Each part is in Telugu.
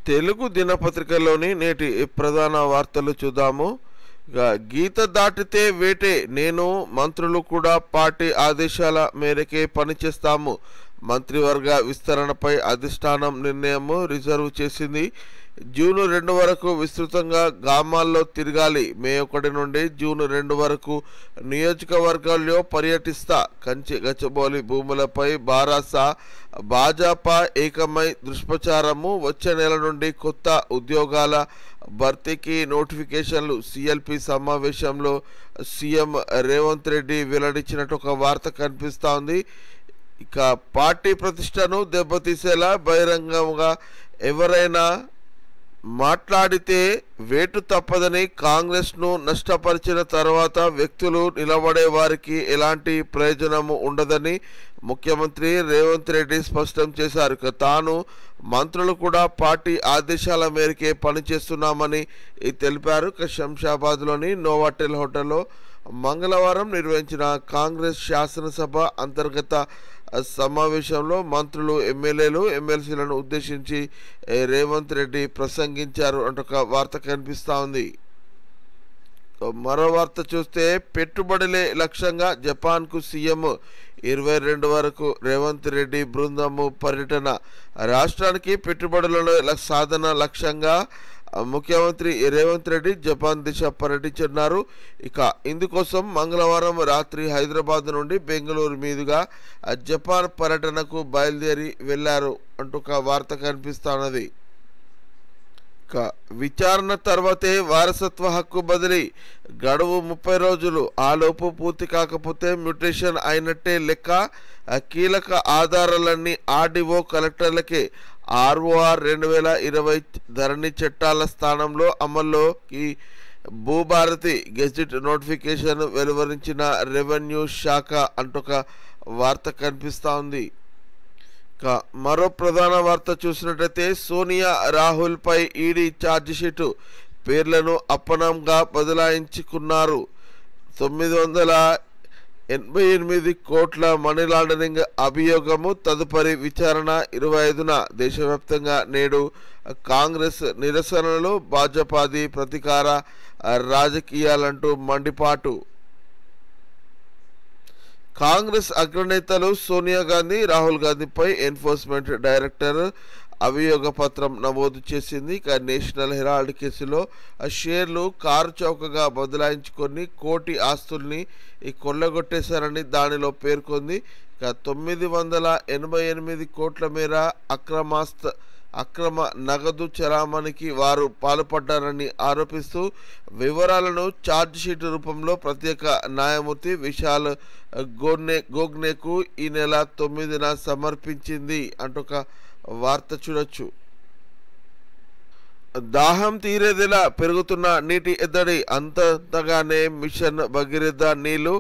తెలుగు దినపత్రికలోని నేటి ప్రధాన వార్తలు చూద్దాము. గీత దాటితే వేటే, నేను మంత్రులు కూడా పార్టీ ఆదేశాల మేరకే పనిచేస్తాము. మంత్రివర్గ విస్తరణపై అధిష్టానం నిర్ణయం రిజర్వ్ చేసింది. జూన్ 2 వరకు విస్తృతంగా గ్రామాల్లో తిరగాలి. మే 1 నుండి జూన్ 2 వరకు నియోజకవర్గాల్లో పర్యటిస్తా. కంచి గచ్చబౌలి భూములపై బారాస భాజపా ఏకమై దుష్ప్రచారము. వచ్చే నెల నుండి కొత్త ఉద్యోగాల భర్తీకి నోటిఫికేషన్లు. సిఎల్పి సమావేశంలో సీఎం రేవంత్ రెడ్డి వెల్లడించినట్టు ఒక వార్త కనిపిస్తూ ఉంది. ఇక పార్టీ ప్రతిష్టను దెబ్బతీసేలా బహిరంగంగా ఎవరైనా మాట్లాడితే వేటు తప్పదని, కాంగ్రెస్ను నష్టపరిచిన తర్వాత వ్యక్తులు నిలబడే వారికి ఎలాంటి ప్రయోజనము ఉండదని ముఖ్యమంత్రి రేవంత్ రెడ్డి స్పష్టం చేశారు. తాను మంత్రులు కూడా పార్టీ ఆదేశాల మేరకే పనిచేస్తున్నామని తెలిపారు. శంషాబాద్లోని నోవాటెల్ హోటల్లో మంగళవారం నిర్వహించిన కాంగ్రెస్ శాసనసభ అంతర్గత సమావేశంలో మంత్రులు, ఎమ్మెల్యేలు, ఎమ్మెల్సీలను ఉద్దేశించి రేవంత్ రెడ్డి ప్రసంగించారు అంటూ ఒక వార్త కనిపిస్తూ ఉంది. మరో వార్త చూస్తే పెట్టుబడులే లక్ష్యంగా జపాన్కు సీఎం 22 వరకు రేవంత్ రెడ్డి బృందము పర్యటన. రాష్ట్రానికి పెట్టుబడుల సాధన లక్ష్యంగా ముఖ్యమంత్రి రేవంత్ రెడ్డి జపాన్ దేశ పర్యటించున్నారు. ఇక ఇందుకోసం మంగళవారం రాత్రి హైదరాబాద్ నుండి బెంగళూరు మీదుగా జపాన్ పర్యటనకు బయలుదేరి వెళ్లారు అంటూ ఒక వార్త కనిపిస్తున్నది. ఇక విచారణ తర్వాతే వారసత్వ హక్కు బదిలీ. గడువు 30 రోజులు. ఆలోపు పూర్తి కాకపోతే మ్యూటేషన్ అయినట్టే లెక్క. కీలక ఆధారాలన్నీ ఆర్డీఓ కలెక్టర్లకే. ఆర్ఓఆర్ 2020 ధరణి చట్టాల స్థానంలో అమల్లోకి భూభారతి గెజిట్ నోటిఫికేషన్ వెలువరించిన రెవెన్యూ శాఖ అంటొక వార్త కనిపిస్తూ ఉంది. మరో ప్రధాన వార్త చూసినట్లయితే సోనియా రాహుల్ పై ఈడీ ఛార్జిషీటు. పేర్లను అప్పనంగా బదలాయించుకున్నారు. 988 కోట్ల మనీ లాండరింగ్ అభియోగము. తదుపరి విచారణ 25న. దేశవ్యాప్తంగా నేడు కాంగ్రెస్ నిరసనలు. భాజపాది ప్రతీకార రాజకీయాలంటూ మండిపాటు. కాంగ్రెస్ అగ్రనేతలు సోనియా గాంధీ, రాహుల్ గాంధీపై ఎన్ఫోర్స్మెంట్ డైరెక్టర్ అభియోగ పత్రం నమోదు చేసింది. నేషనల్ హెరాల్డ్ కేసులో షేర్లు కారు చౌకగా బదలాయించుకొని కోటి ఆస్తుల్ని కొల్లగొట్టేశారని దానిలో పేర్కొంది. 988 కోట్ల మేర అక్రమ నగదు చలామణికి వారు పాల్పడ్డారని ఆరోపిస్తూ వివరాలను ఛార్జిషీట్ రూపంలో ప్రత్యేక న్యాయమూర్తి విశాల్ గోగ్నేకు ఈ నెల 9న సమర్పించింది అంటూ ఒక వార్త చూడొచ్చు. దాహం తీరేదిలా పెరుగుతున్న నీటి ఎద్దడి. అంతగానే మిషన్ భగీరథ నీళ్లు,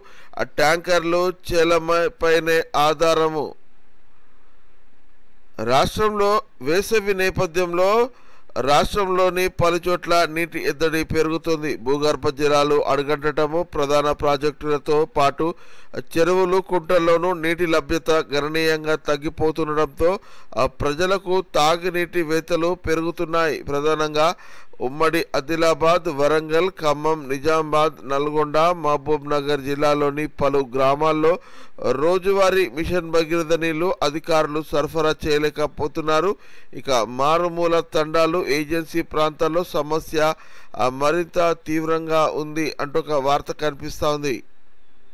ట్యాంకర్లు చేలపైనే ఆధారము. రాష్ట్రంలో వేసవి నేపథ్యంలో రాష్ట్రంలోని పలుచోట్ల నీటి ఎద్దడి పెరుగుతుంది. భూగర్భ జలాలు అడుగంటటము, ప్రధాన ప్రాజెక్టులతో పాటు చెరువులు, కుంటల్లోనూ నీటి లభ్యత గణనీయంగా తగ్గిపోతుండటంతో ప్రజలకు తాగునీటి వేతలు పెరుగుతున్నాయి. ప్రధానంగా ఉమ్మడి ఆదిలాబాద్, వరంగల్, ఖమ్మం, నిజామాబాద్, నల్గొండ, మహబూబ్ నగర్ జిల్లాలోని పలు గ్రామాల్లో రోజువారీ మిషన్ భగీరథ నీళ్లు అధికారులు సరఫరా చేయలేకపోతున్నారు. ఇక మారుమూల తండాలు, ఏజెన్సీ ప్రాంతాల్లో సమస్య మరింత తీవ్రంగా ఉంది అంటూ ఒక వార్త కనిపిస్తూ ఉంది.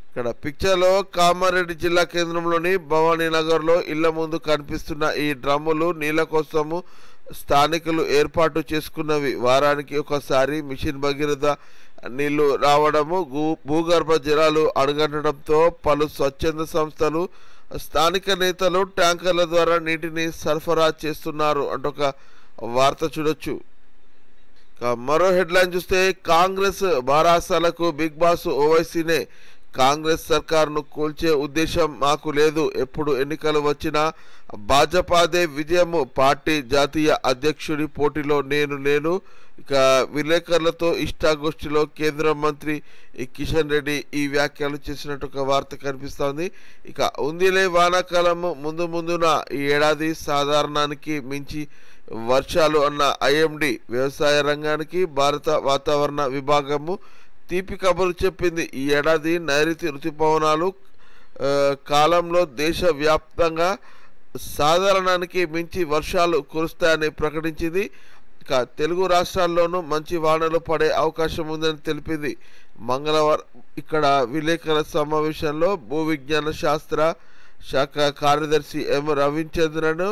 ఇక్కడ పిక్చర్లో కామారెడ్డి జిల్లా కేంద్రంలోని భవానీనగర్లో ఇళ్ల ముందు కనిపిస్తున్న ఈ డ్రమ్ములు నీళ్ల కోసము స్థానికులు ఏర్పాటు చేసుకున్నవి. వారానికి ఒకసారి మిషన్ భగీరథ నీళ్లు రావడము, భూగర్భ జలాలు అడుగంటడంతో పలు స్వచ్ఛంద సంస్థలు, స్థానిక నేతలు ట్యాంకర్ల ద్వారా నీటిని సరఫరా చేస్తున్నారు అంటూ ఒక వార్త చూడొచ్చు. మరో హెడ్లైన్ చూస్తే కాంగ్రెస్ బారాసాలకు బిగ్ బాస్ ఓవైసీనే. కాంగ్రెస్ సర్కారును కూల్చే ఉద్దేశం మాకు లేదు. ఎప్పుడు ఎన్నికలు వచ్చినా భాజపాదే విజయము. పార్టీ జాతీయ అధ్యక్షుడి పోటీలో నేను ఇక విలేకరులతో ఇష్టాగోష్ఠిలో కేంద్ర మంత్రి కిషన్ రెడ్డి ఈ వ్యాఖ్యలు చేసినట్టు ఒక వార్త కనిపిస్తోంది. ఇక ఉందిలే వానాకాలము ముందు ముందున ఈ ఏడాది సాధారణానికి మించి వర్షాలు అన్న ఐఎండి వ్యవసాయ రంగానికి భారత వాతావరణ విభాగము తీపి కబురు చెప్పింది. ఈ ఏడాది నైరుతి ఋతుపవనాలు కాలంలో దేశవ్యాప్తంగా సాధారణానికి మించి వర్షాలు కురుస్తాయని ప్రకటించింది. ఇక తెలుగు రాష్ట్రాల్లోనూ మంచి వానలు పడే అవకాశం ఉందని తెలిపింది. మంగళవారం ఇక్కడ విలేకరుల సమావేశంలో భూ విజ్ఞాన శాస్త్ర శాఖ కార్యదర్శి M Ravichandran,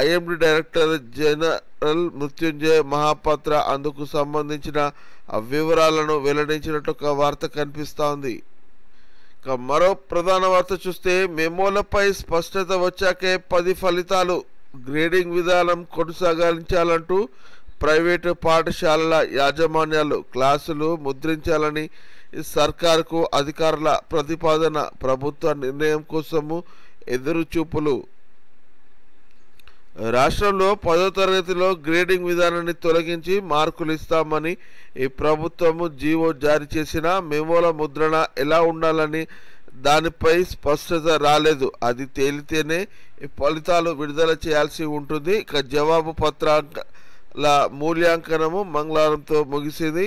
IMD director general Mrutyunjay Mohapatra అందుకు సంబంధించిన వివరాలను వెల్లడించినట్టు ఒక వార్త కనిపిస్తోంది. ఇక మరో ప్రధాన వార్త చూస్తే మెమోలపై స్పష్టత వచ్చాకే 10 ఫలితాలు గ్రేడింగ్ విధానం కొనసాగించాలంటూ ప్రైవేటు పాఠశాలల యాజమాన్యాలు క్లాసులు ముద్రించాలని సర్కారుకు అధికారుల ప్రతిపాదన. ప్రభుత్వ నిర్ణయం కోసము ఎదురుచూపులు. రాష్ట్రంలో 10వ తరగతిలో గ్రేడింగ్ విధానాన్ని తొలగించి మార్కులు ఇస్తామని ఈ ప్రభుత్వము జీవో జారీ చేసిన మెమోల ముద్రణ ఎలా ఉండాలని దానిపై స్పష్టత రాలేదు. అది తేలితేనే ఫలితాలు విడుదల చేయాల్సి ఉంటుంది. ఇక జవాబు పత్రాల మూల్యాంకనము మంగళవారంతో ముగిసింది.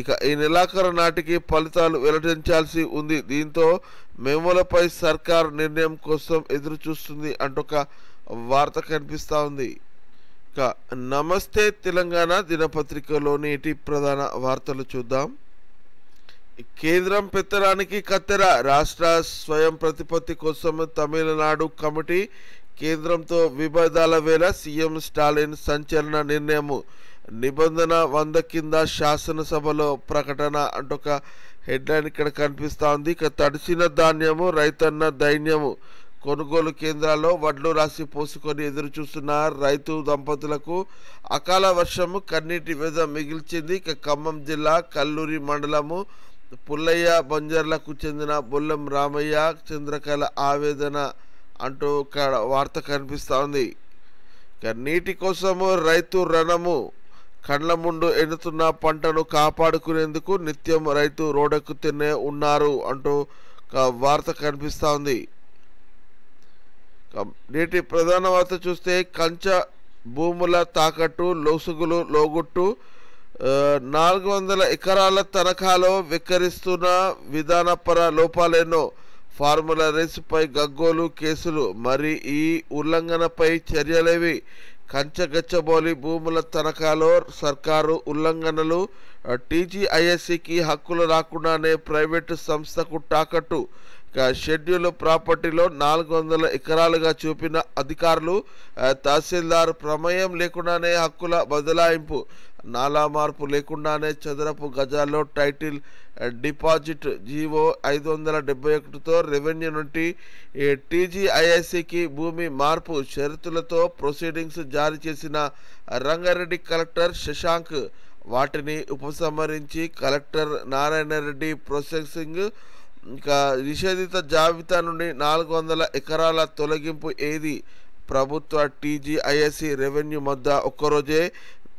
ఇక ఈ నెలాఖరు నాటికి ఫలితాలు వెల్లడించాల్సి ఉంది. దీంతో మెమోలపై సర్కారు నిర్ణయం కోసం ఎదురు చూస్తుంది అంటూ ఒక వార్త కనిపిస్తూ ఉంది. ఇక నమస్తే తెలంగాణ దినపత్రికలోని నేటి ప్రధాన వార్తలు చూద్దాం. కేంద్రం పెత్తనానికి కత్తెర. రాష్ట్ర స్వయం ప్రతిపత్తి కోసం తమిళనాడు కమిటీ కేంద్రంతో విభేదాల వేళ సీఎం స్టాలిన్ సంచలన నిర్ణయము. నిబంధన 100 కింద శాసనసభలో ప్రకటన అంటూ ఒక హెడ్లైన్ ఇక్కడ కనిపిస్తూ ఉంది. ఇక తడిసిన ధాన్యము రైతన్న దైన్యము. కొనుగోలు కేంద్రాల్లో వడ్లు రాసి పోసుకొని ఎదురు చూస్తున్న రైతు దంపతులకు అకాల వర్షము కన్నీటి వెద మిగిల్చింది. ఇక ఖమ్మం జిల్లా కల్లూరి మండలము పుల్లయ్య బంజర్లకు చెందిన బొల్లం రామయ్య చంద్రకళ ఆవేదన అంటూ వార్త కనిపిస్తూ ఉంది. ఇక నీటి కోసము రైతు రణము. కండ్ల ముందు ఎన్నుతున్న పంటను కాపాడుకునేందుకు నిత్యం రైతు రోడ్డెక్కుతూనే ఉన్నారు అంటూ వార్త కనిపిస్తూ ఉంది. నేటి ప్రధాన వార్త చూస్తే కంచ భూముల తాకట్టు లొసుగులు లోగుట్టు. 400 ఎకరాల తనఖాలో వెక్కరిస్తున్న విధానపర లోపాలేనో. ఫార్ములా రేసుపై గగ్గోలు కేసులు. మరి ఈ ఉల్లంఘనపై చర్యలేవి? కంచగచ్చబోలి భూముల తనఖాలో సర్కారు ఉల్లంఘనలు. టీజీఐఎస్సికి హక్కులు రాకుండానే ప్రైవేటు సంస్థకు తాకట్టు. షెడ్యూల్ ప్రాపర్టీలో 400 ఎకరాలుగా చూపిన అధికారులు తహసీల్దార్ ప్రమేయం లేకుండానే హక్కుల బదలాయింపు. నాలా మార్పు లేకుండానే చదరపు గజాల్లో టైటిల్ డిపాజిట్. జీవో 571తో రెవెన్యూ నుండి టీజీఐఎస్సికి భూమి మార్పు షరతులతో ప్రొసీడింగ్స్ జారీ చేసిన రంగారెడ్డి కలెక్టర్ శశాంక్ వాటిని ఉపసంహరించి కలెక్టర్ నారాయణరెడ్డి ప్రాసెసింగ్. ఇంకా నిషేధిత జాబితా నుండి 400 ఎకరాల తొలగింపు ఏది? ప్రభుత్వ టీజీఐఎస్సి రెవెన్యూ మధ్య ఒక్కరోజే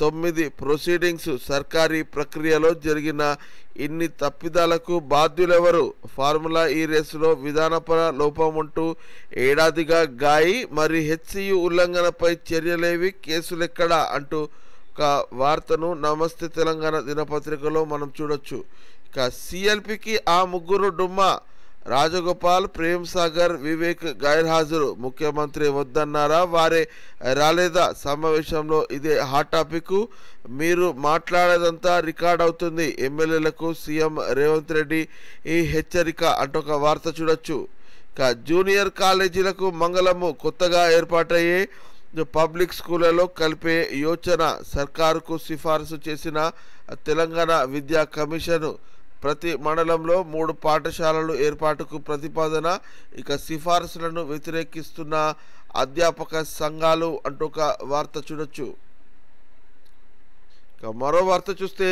9 ప్రొసీడింగ్స్. సర్కారీ ప్రక్రియలో జరిగిన ఇన్ని తప్పిదాలకు బాధ్యులెవరు? ఫార్ములా ఈ రేసులో విధానపర లోపం ఉంటూ ఏడాదిగా గాయి. మరి హెచ్సియు ఉల్లంఘనపై చర్యలేవి? కేసులెక్కడా అంటూ ఒక వార్తను నమస్తే తెలంగాణ దినపత్రికలో మనం చూడొచ్చు. ఇక సిఎల్పికి ఆ ముగ్గురు డుమ్మా. రాజగోపాల్, ప్రేమ్ సాగర్, వివేక్ గైర్హాజరు. ముఖ్యమంత్రి వద్దన్నారా? వారే రాలేదా? సమావేశంలో ఇదే హాట్ టాపిక్. మీరు మాట్లాడేదంతా రికార్డ్ అవుతుంది. ఎమ్మెల్యేలకు సీఎం రేవంత్ రెడ్డి ఈ హెచ్చరిక అంటూ ఒక వార్త చూడొచ్చు. ఇక జూనియర్ కాలేజీలకు మంగళము. కొత్తగా ఏర్పాటయ్యే పబ్లిక్ స్కూళ్లలో కలిపే యోచన సర్కారుకు సిఫారసు చేసిన తెలంగాణ విద్యా కమిషను. ప్రతి మండలంలో 3 పాఠశాలలు ఏర్పాటుకు ప్రతిపాదన. ఇక సిఫారసులను వ్యతిరేకిస్తున్న అధ్యాపక సంఘాలు అంటూ ఒక వార్త చూడొచ్చు. ఇక మరో వార్త చూస్తే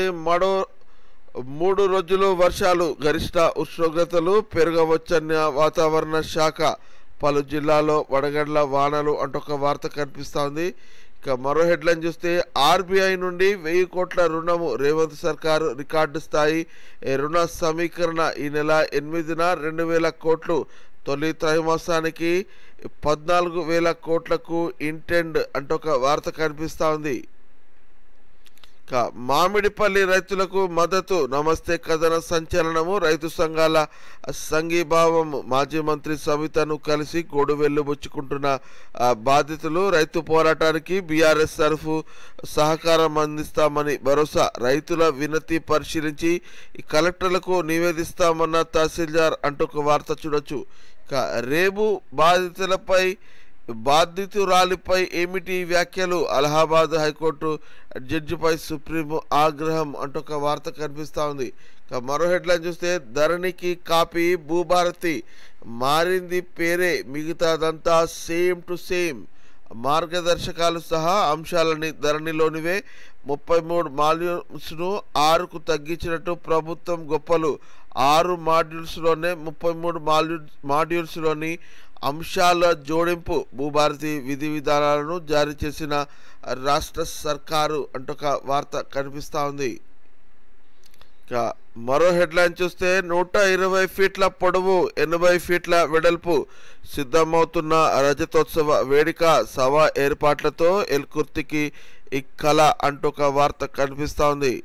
3 రోజులు వర్షాలు గరిష్ట ఉష్ణోగ్రతలు పెరగవచ్చన్న వాతావరణ శాఖ. పలు జిల్లాల్లో వడగండ్ల వానలు అంటూ ఒక వార్త కనిపిస్తూ ఉంది. ఇక మరో హెడ్లైన్ చూస్తే ఆర్బీఐ నుండి 1000 కోట్ల రుణము రేవంత్ సర్కారు రికార్డు స్థాయి రుణ సమీకరణ ఈ నెల 8న 2000 కోట్లు తొలి త్రైమాసానికి 14,000 కోట్లకు ఇంటెండ్ అంటూ ఒక వార్త కనిపిస్తూ ఉంది. మామిడిపల్లి రైతులకు మద్దతు నమస్తే కథన సంచలనము రైతు సంఘాల సంఘీభావం మాజీ మంత్రి సవితను కలిసి గోడు వెళ్లుబుచ్చుకుంటున్న బాధితులు రైతు పోరాటానికి బీఆర్ఎస్ తరఫు సహకారం అందిస్తామని భరోసా రైతుల వినతి పరిశీలించి కలెక్టర్లకు నివేదిస్తామన్న తహసీల్దార్ అంటూ ఒక వార్త చూడొచ్చు. రేపు బాధితురాలిపై ఏమిటి వ్యాఖ్యలు అలహాబాద్ హైకోర్టు జడ్జిపై సుప్రీం ఆగ్రహం అంటూ ఒక వార్త కనిపిస్తూ ఉంది. మరో హెడ్లైన్ చూస్తే ధరణికి కాపీ భూభారతి మారింది పేరే మిగతాదంతా సేమ్ టు సేమ్ మార్గదర్శకాలు సహా అంశాలని ధరణిలోనివే 33 మాడ్యూల్స్ను 6కు తగ్గించినట్టు ప్రభుత్వం గొప్పలు 6 మాడ్యూల్స్లోనే 33 మాడ్యూల్స్లోని అంశాల జోడింపు భూభారతి విధి విధానాలను జారీ చేసిన రాష్ట్ర సర్కారు అంటూ ఒక వార్త కనిపిస్తూ ఉంది. మరో హెడ్లైన్ చూస్తే 120 ఫీట్ల పొడవు 80 ఫీట్ల వెడల్పు సిద్ధమవుతున్న రజతోత్సవ వేడుక సభ ఏర్పాట్లతో ఎల్కుర్తికి ఈ కళ అంటూ ఒక వార్త కనిపిస్తూ ఉంది.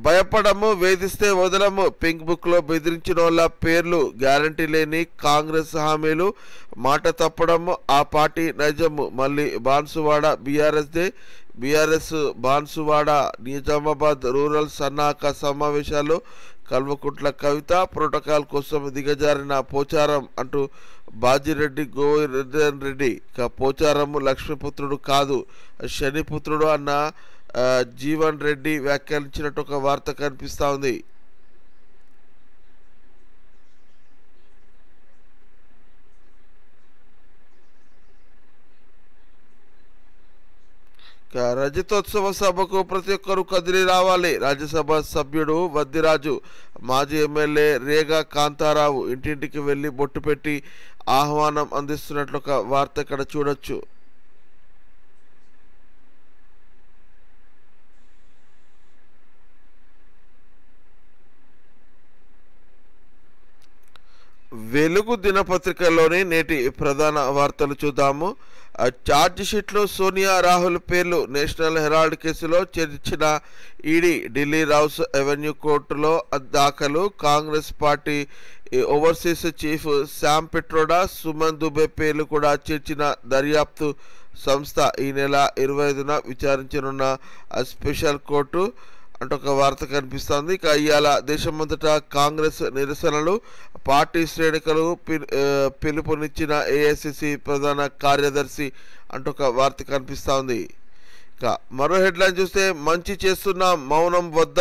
భయపడము వేధిస్తే వదలము పింక్ బుక్ లో బెదిరించిన వాళ్ళ పేర్లు గ్యారంటీ లేని కాంగ్రెస్ హామీలు మాట తప్పడము ఆ పార్టీ నైజము మళ్ళీ బాన్సువాడ బీఆర్ఎస్ బాన్సువాడ నిజామాబాద్ రూరల్ సన్నాహక సమావేశాలు కల్వకుంట్ల కవిత ప్రోటోకాల్ కోసం దిగజారిన పోచారం అంటూ బాజిరెడ్డి గోవర్ధన్ రెడ్డి పోచారము లక్ష్మీపుత్రుడు కాదు శనిపుత్రుడు అన్న జీవన్ రెడ్డి వ్యాఖ్యానించినట్టు ఒక వార్త కనిపిస్తూ ఉంది. రజతోత్సవ సభకు ప్రతి ఒక్కరూ కదిలి రావాలి రాజ్యసభ సభ్యుడు వద్దిరాజు మాజీ ఎమ్మెల్యే రేగా కాంతారావు ఇంటింటికి వెళ్లి బొట్టు పెట్టి ఆహ్వానం అందిస్తున్నట్లు ఒక వార్త ఇక్కడ చూడొచ్చు. వెలుగు దినపత్రికలోని నేటి ప్రధాన వార్తలు చూద్దాము. ఛార్జ్ షీట్లో సోనియా రాహుల్ పేర్లు నేషనల్ హెరాల్డ్ కేసులో చేర్చిన ఈడీ ఢిల్లీ రౌస్ అవెన్యూ కోర్టులో దాఖలు Congress party overseas chief Sam Pitroda Suman Dubey పేర్లు కూడా చేర్చిన దర్యాప్తు సంస్థ ఈ నెల 25న విచారించనున్న స్పెషల్ కోర్టు అంటూ ఒక వార్త కనిపిస్తోంది. ఇవాళ దేశమంతటా కాంగ్రెస్ నిరసనలు పార్టీ శ్రేణికలు పిలుపునిచ్చిన ఏఐసిసి ప్రధాన కార్యదర్శి అంటూ ఒక వార్త కనిపిస్తోంది. మరో హెడ్లైన్ చూస్తే మంచి చేస్తున్నాం మౌనం వద్ద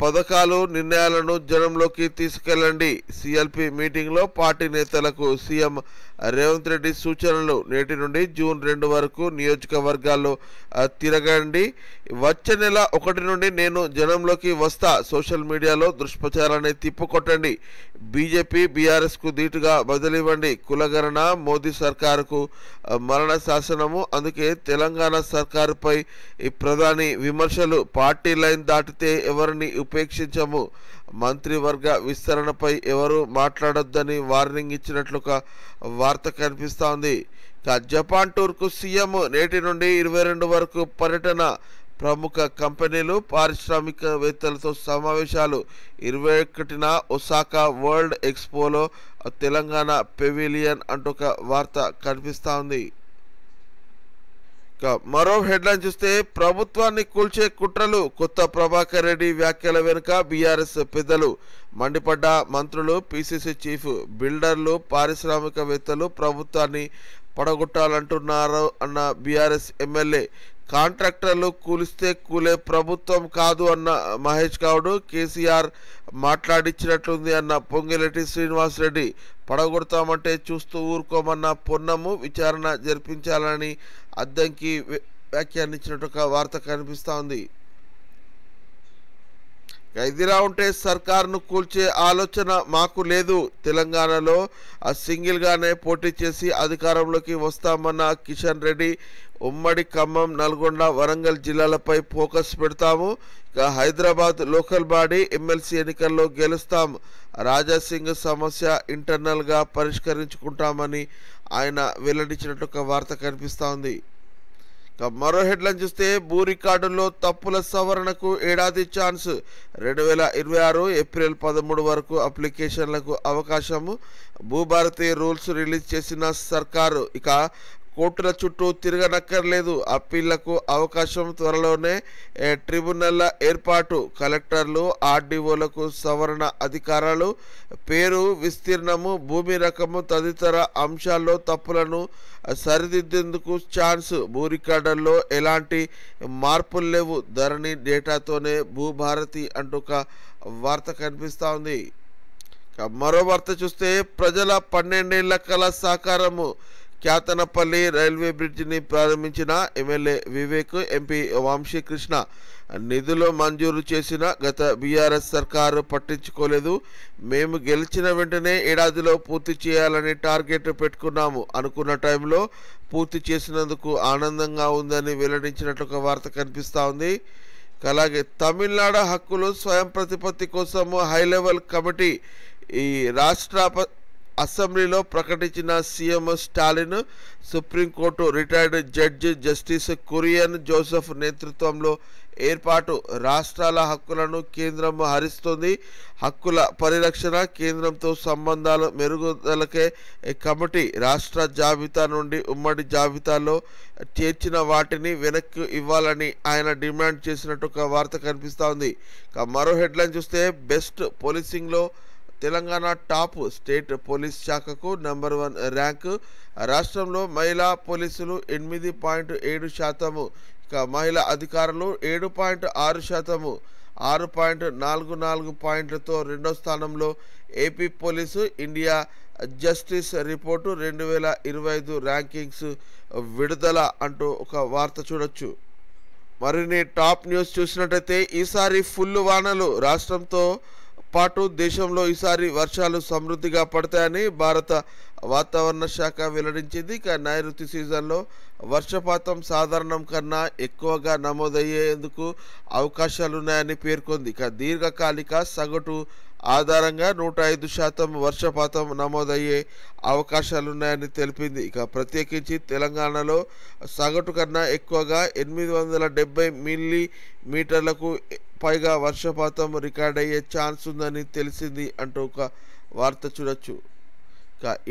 పథకాలు నిర్ణయాలను జనంలోకి తీసుకెళ్లండి సిఎల్పి మీటింగ్లో పార్టీ నేతలకు సీఎం రేవంత్ రెడ్డి సూచనలు నేటి నుండి జూన్ 2 వరకు నియోజకవర్గాల్లో తిరగండి వచ్చే నెల 1 నుండి నేను జనంలోకి వస్తా సోషల్ మీడియాలో దుష్ప్రచారాన్ని తిప్పుకొట్టండి బీజేపీ బీఆర్ఎస్కు ధీటుగా బదిలివ్వండి కులగణన మోదీ సర్కారుకు మరణ శాసనము అందుకే తెలంగాణ సర్కారుపై ఈ ప్రధాని విమర్శలు పార్టీ లైన్ దాటితే ఎవరిని ఉపేక్షించము మంత్రివర్గ విస్తరణపై ఎవరు మాట్లాడొద్దని వార్నింగ్ ఇచ్చినట్లు ఒక వార్త కనిపిస్తోంది. జపాన్ టూర్కు సీఎం నేటి నుండి 22 వరకు పర్యటన ప్రముఖ కంపెనీలు పారిశ్రామికవేత్తలతో సమావేశాలు 21న ఒసాకా వరల్డ్ ఎక్స్పోలో తెలంగాణ పెవిలియన్ అంటూ ఒక వార్త కనిపిస్తోంది. మరో హెడ్లైన్ చూస్తే ప్రభుత్వాన్ని కూల్చే కుట్రలు కొత్త ప్రభాకర్ రెడ్డి వ్యాఖ్యల వెనుక బీఆర్ఎస్ పెద్దలు మండిపడ్డ మంత్రులు పిసిసి చీఫ్ బిల్డర్లు పారిశ్రామికవేత్తలు ప్రభుత్వాన్ని పడగొట్టాలంటున్నారు అన్న బీఆర్ఎస్ ఎమ్మెల్యే కాంట్రాక్టర్లు కూలిస్తే కూలే ప్రభుత్వం కాదు అన్న మహేష్ గౌడ్ కేసీఆర్ మాట్లాడిచ్చినట్లుంది అన్న పొంగిరెడ్డి శ్రీనివాసరెడ్డి పడగొడతామంటే చూస్తూ ఊరుకోమన్న పొన్నము విచారణ జరిపించాలని అద్దంకి వ్యాఖ్యానించినట్టు ఒక వార్త కనిపిస్తూ ఉంది. ఇదిలా ఉంటే సర్కార్ను కూల్చే ఆలోచన మాకు లేదు. తెలంగాణలో సింగిల్గానే పోటీ చేసి అధికారంలోకి వస్తామన్న కిషన్ రెడ్డి ఉమ్మడి ఖమ్మం, నల్గొండ, వరంగల్ జిల్లాలపై ఫోకస్ పెడతాము. ఇక హైదరాబాద్ లోకల్ బాడీ ఎమ్మెల్సీ ఎన్నికల్లో గెలుస్తాం. రాజాసింగ్ సమస్య ఇంటర్నల్గా పరిష్కరించుకుంటామని ఆయన వెల్లడించినట్టు ఒక వార్త కనిపిస్తూ ఉంది. మరో హెడ్లైన్ చూస్తే భూ రికార్డుల్లో తప్పుల సవరణకు ఏడాది ఛాన్స్. 2026 ఏప్రిల్ 13 వరకు అప్లికేషన్లకు అవకాశము. భూభారతి రూల్స్ రిలీజ్ చేసిన సర్కారు ఇక కోర్టుల చుట్టూ తిరగనక్కర్లేదు. అప్పీళ్లకు అవకాశం. త్వరలోనే ట్రిబ్యునల్ల ఏర్పాటు. కలెక్టర్లు, ఆర్డీఓలకు సవరణ అధికారాలు. పేరు, విస్తీర్ణము, భూమి రకము తదితర అంశాల్లో తప్పులను సరిదిద్దేందుకు ఛాన్స్. భూ రికార్డుల్లో ఎలాంటి మార్పులు లేవు. ధరణి డేటాతోనే భూభారతి అంటూ ఒక వార్త కనిపిస్తూ ఉంది. మరో వార్త చూస్తే ప్రజల 12 ఏళ్ల కల సాకారము. క్యాతనపల్లి రైల్వే బ్రిడ్జిని ప్రారంభించిన ఎమ్మెల్యే వివేక్, ఎంపీ వంశీకృష్ణ. నిధులు మంజూరు చేసిన గత బీఆర్ఎస్ సర్కారు పట్టించుకోలేదు. మేము గెలిచిన వెంటనే ఏడాదిలో పూర్తి చేయాలని టార్గెట్ పెట్టుకున్నాము. అనుకున్న టైంలో పూర్తి చేసినందుకు ఆనందంగా ఉందని వెల్లడించినట్లు ఒక వార్త కనిపిస్తూ ఉంది. అలాగే తమిళనాడు హక్కులు స్వయం ప్రతిపత్తి కోసము హై లెవెల్ కమిటీ ఈ రాష్ట్ర అసెంబ్లీలో ప్రకటించిన CM Stalin. Supreme court retired judge justice Kurian Joseph నేతృత్వంలో ఏర్పాటు. రాష్ట్రాల హక్కులను కేంద్రం హరిస్తుంది. హక్కుల పరిరక్షణ, కేంద్రంతో సంబంధాలు మెరుగుదలకే కమిటీ. రాష్ట్ర జాబితా నుండి ఉమ్మడి జాబితాలో చేర్చిన వాటిని వెనక్కి ఇవ్వాలని ఆయన డిమాండ్ చేసినట్టు ఒక వార్త కనిపిస్తూ ఉంది. మరో హెడ్లైన్ చూస్తే బెస్ట్ పోలీసింగ్లో తెలంగాణ టాప్. స్టేట్ పోలీస్ శాఖకు నంబర్ 1 ర్యాంకు. రాష్ట్రంలో మహిళా పోలీసులు 8.7%. ఇక మహిళా అధికారులు 7.6%, 6.44 పాయింట్లతో రెండో స్థానంలో AP police. India justice report 2025 rankings విడుదల అంటూ ఒక వార్త చూడొచ్చు. మరిన్ని టాప్ న్యూస్ చూసినట్టయితే ఈసారి ఫుల్ వానలు. రాష్ట్రంతో పాటు దేశంలో ఈసారి వర్షాలు సమృద్ధిగా పడతాయని భారత వాతావరణ శాఖ వెల్లడించింది. ఇక నైరుతి సీజన్లో వర్షపాతం సాధారణం కన్నా ఎక్కువగా నమోదయ్యేందుకు అవకాశాలున్నాయని పేర్కొంది. ఇక దీర్ఘకాలిక సగటు ఆధారంగా 105% వర్షపాతం నమోదయ్యే అవకాశాలున్నాయని తెలిపింది. ఇక ప్రత్యేకించి తెలంగాణలో సగటు కన్నా ఎక్కువగా 870 మిల్లీమీటర్లకు పైగా వర్షపాతం రికార్డ్ అయ్యే ఛాన్స్ ఉందని తెలిసింది అంటూ ఒక వార్త చూడొచ్చు.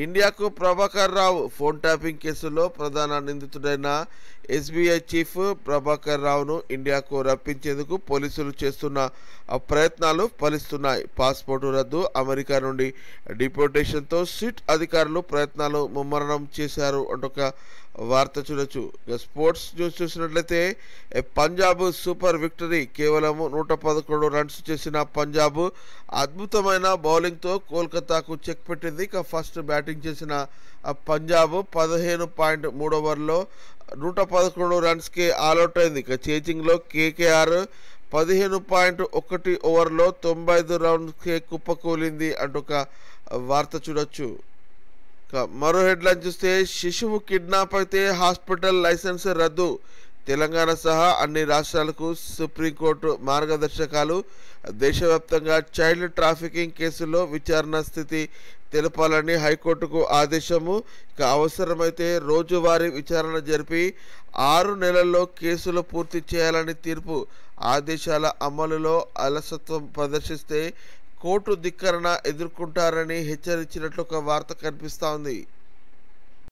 ఇండియాకు ప్రభాకర్ రావు. ఫోన్ ట్యాపింగ్ కేసులో ప్రధాన నిందితుడైన ఎస్బీఐ చీఫ్ ప్రభాకర్ రావును ఇండియాకు రప్పించేందుకు పోలీసులు చేస్తున్న ప్రయత్నాలు ఫలిస్తున్నాయి. పాస్పోర్టు రద్దు, అమెరికా నుండి డిపోర్టేషన్తో సిట్ అధికారులు ప్రయత్నాలు ముమ్మరం చేశారు అంటూ ఒక వార్త చూడొచ్చు. స్పోర్ట్స్ న్యూస్ చూసినట్లయితే పంజాబ్ సూపర్ విక్టరీ. కేవలం 111 రన్స్ చేసిన పంజాబ్ అద్భుతమైన బౌలింగ్తో కోల్కతాకు చెక్ పెట్టింది. ఇక ఫస్ట్ బ్యాటింగ్ చేసిన పంజాబ్ 15.3 ఓవర్లో 111 రన్స్కి ఆల్అౌట్ అయింది. ఇక చేజింగ్లో కేకేఆర్ 15.1 ఓవర్లో 95 రన్స్కే కుప్పకూలింది అంటూ ఒక వార్త చూడొచ్చు. మరో హెడ్లైన్ చూస్తే శిశువు కిడ్నాప్ అయితే హాస్పిటల్ లైసెన్స్ రద్దు. తెలంగాణ సహా అన్ని రాష్ట్రాలకు సుప్రీంకోర్టు మార్గదర్శకాలు. దేశవ్యాప్తంగా చైల్డ్ ట్రాఫికింగ్ కేసుల్లో విచారణ స్థితి తెలపాలని హైకోర్టుకు ఆదేశము. ఇక అవసరమైతే రోజువారీ విచారణ జరిపి 6 నెలల్లో కేసులు పూర్తి చేయాలని తీర్పు. ఆదేశాల అమలులో అలసత్వం ప్రదర్శిస్తే కోర్టు ధిక్కరణ ఎదుర్కొంటారని హెచ్చరించినట్లు ఒక వార్త కనిపిస్తూ ఉంది.